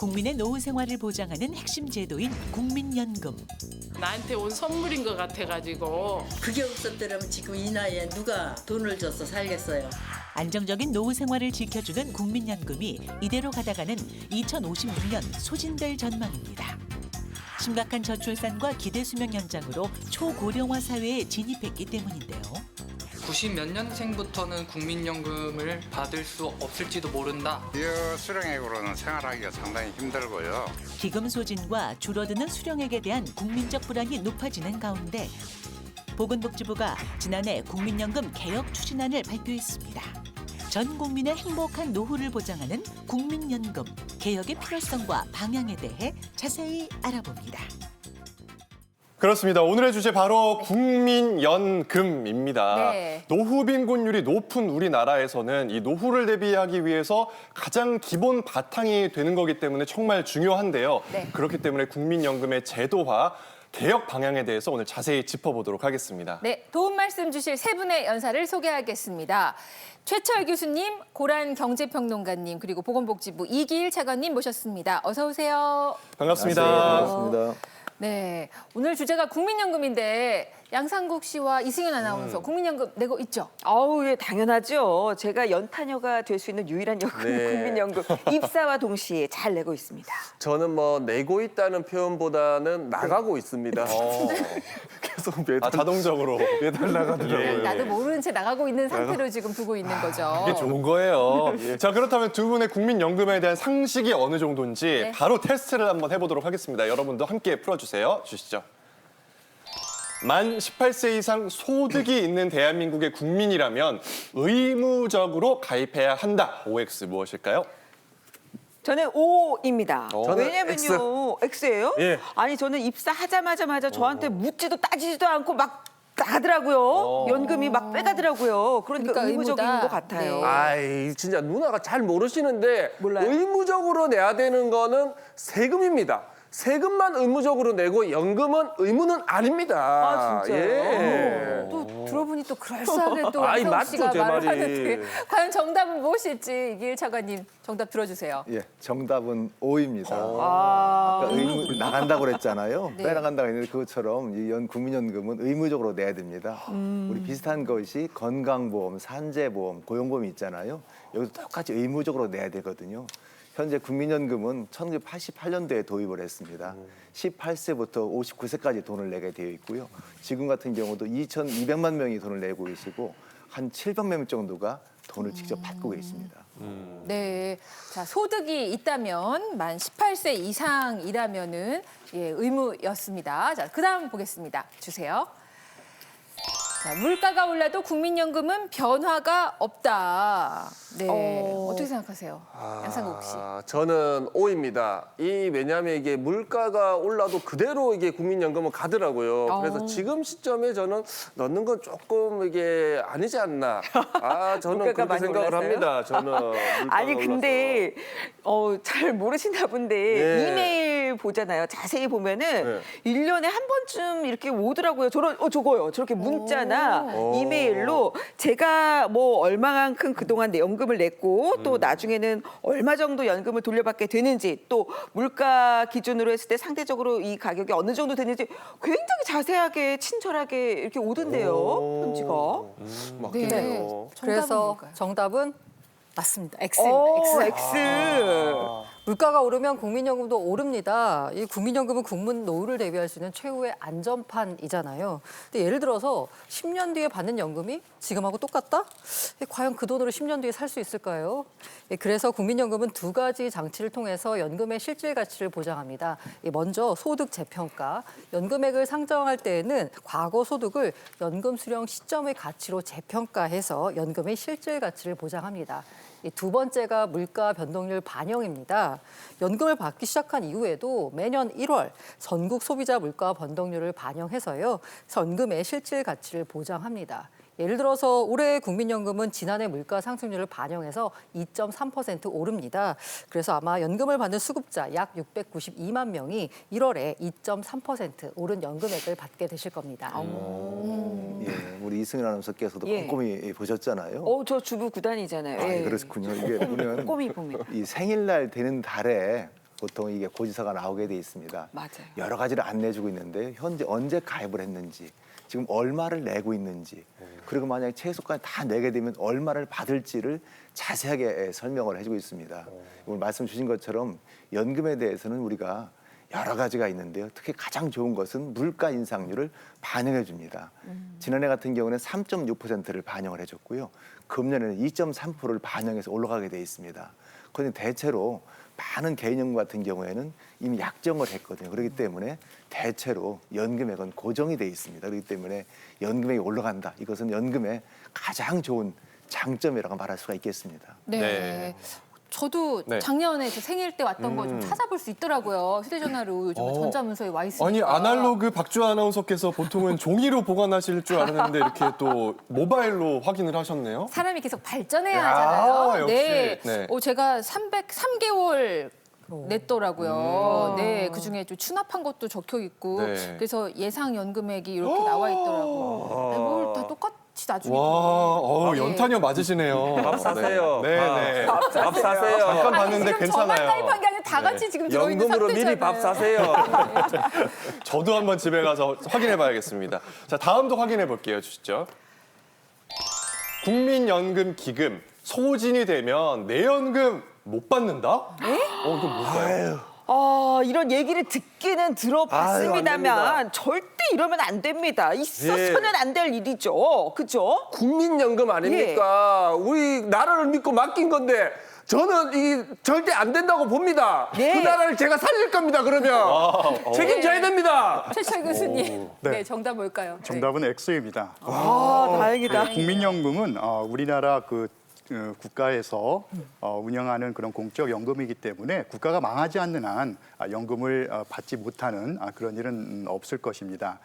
국민의 노후 생활을 보장하는 핵심 제도인 국민연금. 나한테 온 선물인 것 같아가지고. 그게 없었더라면 지금 이 나이에 누가 돈을 줘서 살겠어요. 안정적인 노후 생활을 지켜주는 국민연금이 이대로 가다가는 2056년 소진될 전망입니다. 심각한 저출산과 기대 수명 연장으로 초고령화 사회에 진입했기 때문인데요. 90 몇 년생부터는 국민연금을 받을 수 없을지도 모른다. 수령액으로는 생활하기가 상당히 힘들고요. 기금 소진과 줄어드는 수령액에 대한 국민적 불안이 높아지는 가운데 보건복지부가 지난해 국민연금 개혁 추진안을 발표했습니다. 전 국민의 행복한 노후를 보장하는 국민연금 개혁의 필요성과 방향에 대해 자세히 알아봅니다. 그렇습니다. 오늘의 주제 바로 국민연금입니다. 네. 노후 빈곤율이 높은 우리나라에서는 이 노후를 대비하기 위해서 가장 기본 바탕이 되는 거기 때문에 정말 중요한데요. 네. 그렇기 때문에 국민연금의 제도화, 개혁 방향에 대해서 오늘 자세히 짚어보도록 하겠습니다. 네, 도움 말씀 주실 세 분의 연사를 소개하겠습니다. 최철 교수님, 고란 경제평론가님, 그리고 보건복지부 이기일 차관님 모셨습니다. 어서 오세요. 반갑습니다. 반갑습니다. 네, 오늘 주제가 국민연금인데 양상국 씨와 이승윤 아나운서 국민연금 내고 있죠? 아우, 예, 당연하죠. 제가 연타녀가 될 수 있는 유일한 연금, 네. 국민연금 입사와 동시에 잘 내고 있습니다. 저는 뭐 내고 있다는 표현보다는 나가고 있습니다. 계속 매달 자동적으로. 매달 나가더라고요. 나도 모르는 채 나가고 있는 상태로 지금 두고 있는 거죠. 이게 좋은 거예요. 자, 그렇다면 두 분의 국민연금에 대한 상식이 어느 정도인지 네. 바로 테스트를 한번 해보도록 하겠습니다. 여러분도 함께 풀어주세요. 주시죠. 만 18세 이상 소득이 있는 대한민국의 국민이라면 의무적으로 가입해야 한다. OX 무엇일까요? 저는 O입니다. 저는 왜냐면요, X예요? 예. 아니, 저는 입사하자마자 저한테 묻지도 따지지도 않고 막 나가더라고요. 연금이 막 빼가더라고요. 그러니까 의무적인 의무다. 것 같아요. 네. 아이, 진짜 누나가 잘 모르시는데 몰라요? 의무적으로 내야 되는 거는 세금입니다. 세금만 의무적으로 내고 연금은 의무는 아닙니다. 아, 진짜요? 예. 또 들어보니 또 그럴싸하게 또 아이, 양상국 맞죠, 씨가 제 말을 말이. 하는데 과연 정답은 무엇일지 이기일 차관님 정답 들어주세요. 예, 정답은 O입니다. 아, 아까 의무 나간다고 그랬잖아요. 네. 빼나간다고 했는데 그것처럼 이 국민연금은 의무적으로 내야 됩니다. 우리 비슷한 것이 건강보험, 산재보험, 고용보험이 있잖아요. 여기도 똑같이 의무적으로 내야 되거든요. 현재 국민연금은 1988년도에 도입을 했습니다. 18세부터 59세까지 돈을 내게 되어 있고요. 지금 같은 경우도 2,200만 명이 돈을 내고 계시고 한 700명 정도가 돈을 직접 받고 계십니다. 네, 자 소득이 있다면 만 18세 이상이라면은 의무였습니다. 자 그다음 보겠습니다. 주세요. 자, 물가가 올라도 국민연금은 변화가 없다. 네, 어떻게 생각하세요, 양상국 씨? 저는 O입니다. 왜냐하면 이게 물가가 올라도 그대로 이게 국민연금은 가더라고요. 그래서 지금 시점에 저는 넣는 건 조금 이게 아니지 않나. 저는 물가가 그렇게 많이 생각을 올랐어요? 합니다. 저는 물가가 아니, 올라서. 근데 잘 모르시나 본데 네. 이메일 보잖아요. 자세히 보면은 네. 1년에 한 번쯤 이렇게 오더라고요. 저거요. 저렇게 문자나 이메일로 제가 뭐 얼마만큼 그동안 연금을 냈고 또 나중에는 얼마 정도 연금을 돌려받게 되는지 또 물가 기준으로 했을 때 상대적으로 이 가격이 어느 정도 되는지 굉장히 자세하게 친절하게 이렇게 오던데요. 편지가. 맞겠네요. 그래서 뭘까요? 정답은 맞습니다. X입니다. X. 물가가 오르면 국민연금도 오릅니다. 이 국민연금은 국민 노후를 대비할 수 있는 최후의 안전판이잖아요. 근데 예를 들어서 10년 뒤에 받는 연금이 지금하고 똑같다? 과연 그 돈으로 10년 뒤에 살 수 있을까요? 그래서 국민연금은 두 가지 장치를 통해서 연금의 실질 가치를 보장합니다. 먼저 소득 재평가. 연금액을 상정할 때에는 과거 소득을 연금 수령 시점의 가치로 재평가해서 연금의 실질 가치를 보장합니다. 두 번째가 물가 변동률 반영입니다. 연금을 받기 시작한 이후에도 매년 1월 전국 소비자 물가 변동률을 반영해서요. 연금의 실질 가치를 보장합니다. 예를 들어서 올해 국민연금은 지난해 물가 상승률을 반영해서 2.3% 오릅니다. 그래서 아마 연금을 받는 수급자 약 692만 명이 1월에 2.3% 오른 연금액을 받게 되실 겁니다. 예, 우리 이승윤 아나운서께서도 예. 꼼꼼히 보셨잖아요. 저 주부 구단이잖아요. 아, 예. 그렇군요. 이게 보면 꼼꼼히 봅니다. 이 생일날 되는 달에 보통 이게 고지서가 나오게 돼 있습니다. 맞아요. 여러 가지를 안내주고 있는데 현재 언제 가입을 했는지, 지금 얼마를 내고 있는지, 그리고 만약에 최소까지 다 내게 되면 얼마를 받을지를 자세하게 설명을 해주고 있습니다. 오늘 말씀 주신 것처럼 연금에 대해서는 우리가 여러 가지가 있는데요. 특히 가장 좋은 것은 물가 인상률을 반영해 줍니다. 지난해 같은 경우는 3.6%를 반영을 해줬고요. 금년에는 2.3%를 반영해서 올라가게 돼 있습니다. 그런데 대체로 많은 개인연금 같은 경우에는 이미 약정을 했거든요. 그렇기 때문에 대체로 연금액은 고정이 돼 있습니다. 그렇기 때문에 연금액이 올라간다. 이것은 연금의 가장 좋은 장점이라고 말할 수가 있겠습니다. 네. 네. 저도 네. 작년에 제 생일 때 왔던 거 좀 찾아볼 수 있더라고요. 휴대전화로 요즘 전자문서에 와 있으니까. 아니 아날로그 박주아 아나운서께서 보통은 종이로 보관하실 줄 알았는데 이렇게 또 모바일로 확인을 하셨네요. 사람이 계속 발전해야 야, 하잖아요. 역시. 네. 네. 제가 303개월 냈더라고요. 네, 그 중에 좀 추납한 것도 적혀 있고, 네. 그래서 예상 연금액이 이렇게 나와 있더라고요. 네, 뭘 다 똑같이 나중에. 와, 연탄이어 맞으시네요. 밥 사세요. 네, 네. 밥 사세요. 잠깐 아니, 봤는데 지금 괜찮아요. 저만 가입한 게 아니라 다 같이 지금 들어있는 연금으로 상태잖아요. 미리 밥 사세요. 저도 한번 집에 가서 확인해 봐야겠습니다. 자, 다음도 확인해 볼게요. 주시죠. 국민연금 기금 소진이 되면 내연금 못 받는다? 이거 뭘까요? 이런 얘기를 듣기는 들어봤습니다만 절대 이러면 안 됩니다. 있어서는 안 될 일이죠. 그죠? 국민연금 아닙니까? 우리 나라를 믿고 맡긴 건데 저는 이 절대 안 된다고 봅니다. 네. 그 나라를 제가 살릴 겁니다. 그러면 책임져야 됩니다. 최철 교수님, 네. 네, 정답 뭘까요? 정답은 X입니다. 다행이다. 국민연금은 우리나라 국가에서 운영하는 그런 공적 연금이기 때문에 국가가 망하지 않는 한 연금을 받지 못하는 그런 일은 없을 것입니다.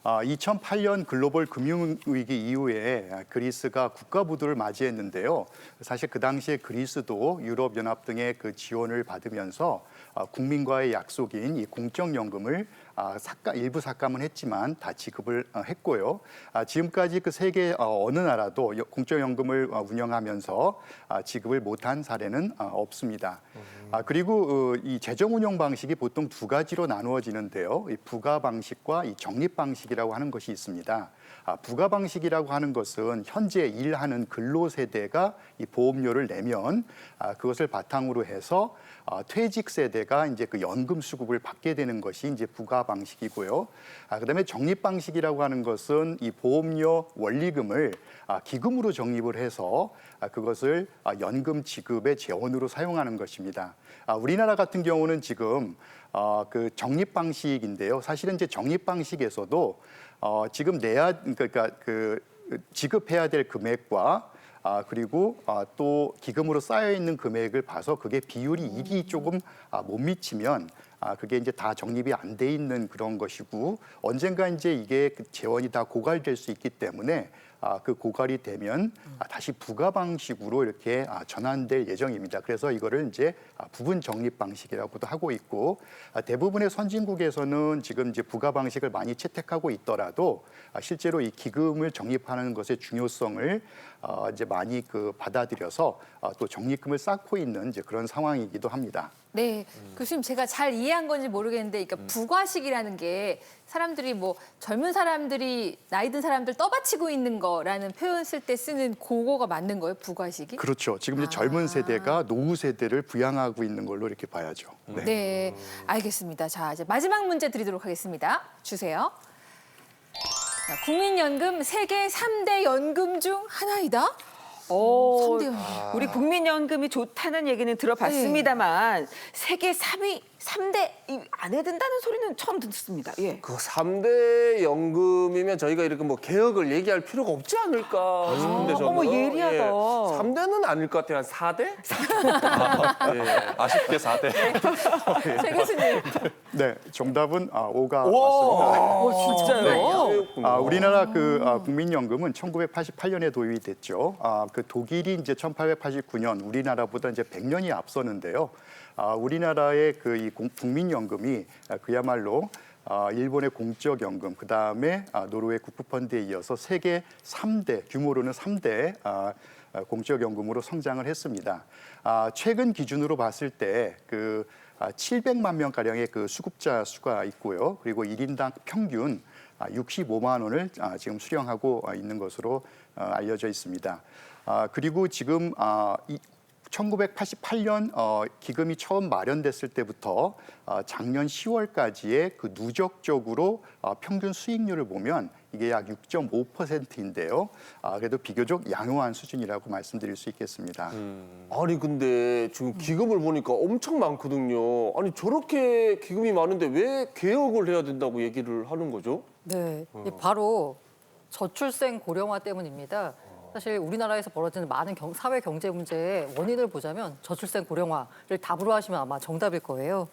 2008년 글로벌 금융위기 이후에 그리스가 국가부도를 맞이했는데요. 사실 그 당시에 그리스도 유럽연합 등의 그 지원을 받으면서 국민과의 약속인 이 공적연금을 일부 삭감은 했지만 다 지급을 했고요. 지금까지 그 세계 어느 나라도 공적연금을 운영하면서 지급을 못한 사례는 없습니다. 그리고 이 재정 운영 방식이 보통 두 가지로 나누어지는데요. 이 부가 방식과 이 적립 방식이라고 하는 것이 있습니다. 부가 방식이라고 하는 것은 현재 일하는 근로 세대가 이 보험료를 내면 그것을 바탕으로 해서 퇴직 세대가 이제 그 연금 수급을 받게 되는 것이 이제 부가 방식이고요. 그다음에 적립 방식이라고 하는 것은 이 보험료 원리금을 기금으로 적립을 해서 그것을 연금 지급의 재원으로 사용하는 것입니다. 우리나라 같은 경우는 지금 그 적립 방식인데요. 사실은 이제 적립 방식에서도 지금 그러니까 그 지급해야 될 금액과 그리고 또 기금으로 쌓여 있는 금액을 봐서 그게 비율이 일이 조금 못 미치면 그게 이제 다 적립이 안 돼 있는 그런 것이고 언젠가 이제 이게 그 재원이 다 고갈될 수 있기 때문에 그 고갈이 되면 다시 부가 방식으로 이렇게 전환될 예정입니다. 그래서 이거를 이제 부분 적립 방식이라고도 하고 있고 대부분의 선진국에서는 지금 이제 부가 방식을 많이 채택하고 있더라도 실제로 이 기금을 적립하는 것의 중요성을 이제 많이 받아들여서 또 적립금을 쌓고 있는 이제 그런 상황이기도 합니다. 네, 교수님 제가 잘 이해한 건지 모르겠는데, 그러니까 부가식이라는 게 사람들이 뭐 젊은 사람들이 나이 든 사람들 떠받치고 있는 거라는 표현 쓸 때 쓰는 그거가 맞는 거예요, 부가식이? 그렇죠. 지금 이제 젊은 세대가 노후 세대를 부양하고 있는 걸로 이렇게 봐야죠. 네, 알겠습니다. 자, 이제 마지막 문제 드리도록 하겠습니다. 주세요. 자, 국민연금 세계 3대 연금 중 하나이다? 3대 연금. 우리 국민연금이 좋다는 얘기는 들어봤습니다만 세계 3위, 3대 안 해야 된다는 소리는 처음 듣습니다. 예. 그 3대 연금이면 저희가 이렇게 뭐 개혁을 얘기할 필요가 없지 않을까 싶은데 저는. 어머, 예리하다. 3대는 아닐 것 같아요. 한 4대? 아쉽게 4대. 최 교수님. 네, 정답은 O가 맞습니다. 진짜요? 우리나라 국민연금은 1988년에 도입이 됐죠. 그 독일이 이제 1889년 우리나라보다 이제 100년이 앞서는데요. 우리나라의 이 국민연금이 그야말로 일본의 공적연금, 그 다음에 노르웨이 국부펀드에 이어서 세계 3대, 규모로는 3대 공적연금으로 성장을 했습니다. 최근 기준으로 봤을 때 700만 명 가량의 그 수급자 수가 있고요. 그리고 1인당 평균 65만 원을 지금 수령하고 있는 것으로 알려져 있습니다. 그리고 지금 1988년 기금이 처음 마련됐을 때부터 작년 10월까지의 그 누적적으로 평균 수익률을 보면 이게 약 6.5%인데요. 그래도 비교적 양호한 수준이라고 말씀드릴 수 있겠습니다. 아니 근데 지금 기금을 보니까 엄청 많거든요. 아니 저렇게 기금이 많은데 왜 개혁을 해야 된다고 얘기를 하는 거죠? 네, 바로 저출생 고령화 때문입니다. 사실 우리나라에서 벌어지는 많은 사회 경제 문제의 원인을 보자면 저출생 고령화를 답으로 하시면 아마 정답일 거예요.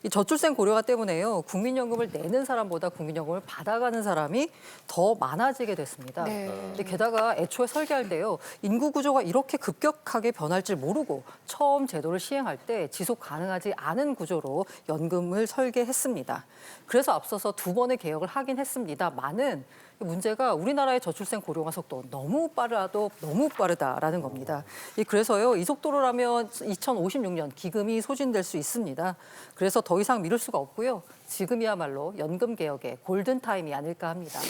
이 저출생 고령화 때문에요. 국민연금을 내는 사람보다 국민연금을 받아가는 사람이 더 많아지게 됐습니다. 네. 근데 게다가 애초에 설계할 때요. 인구 구조가 이렇게 급격하게 변할 줄 모르고 처음 제도를 시행할 때 지속 가능하지 않은 구조로 연금을 설계했습니다. 그래서 앞서서 2번의 개혁을 하긴 했습니다만은 문제가 우리나라의 저출생 고령화 속도 너무 빠르다라는 겁니다. 그래서요, 이 속도로라면 2056년 기금이 소진될 수 있습니다. 그래서 더 이상 미룰 수가 없고요. 지금이야말로 연금 개혁의 골든 타임이 아닐까 합니다.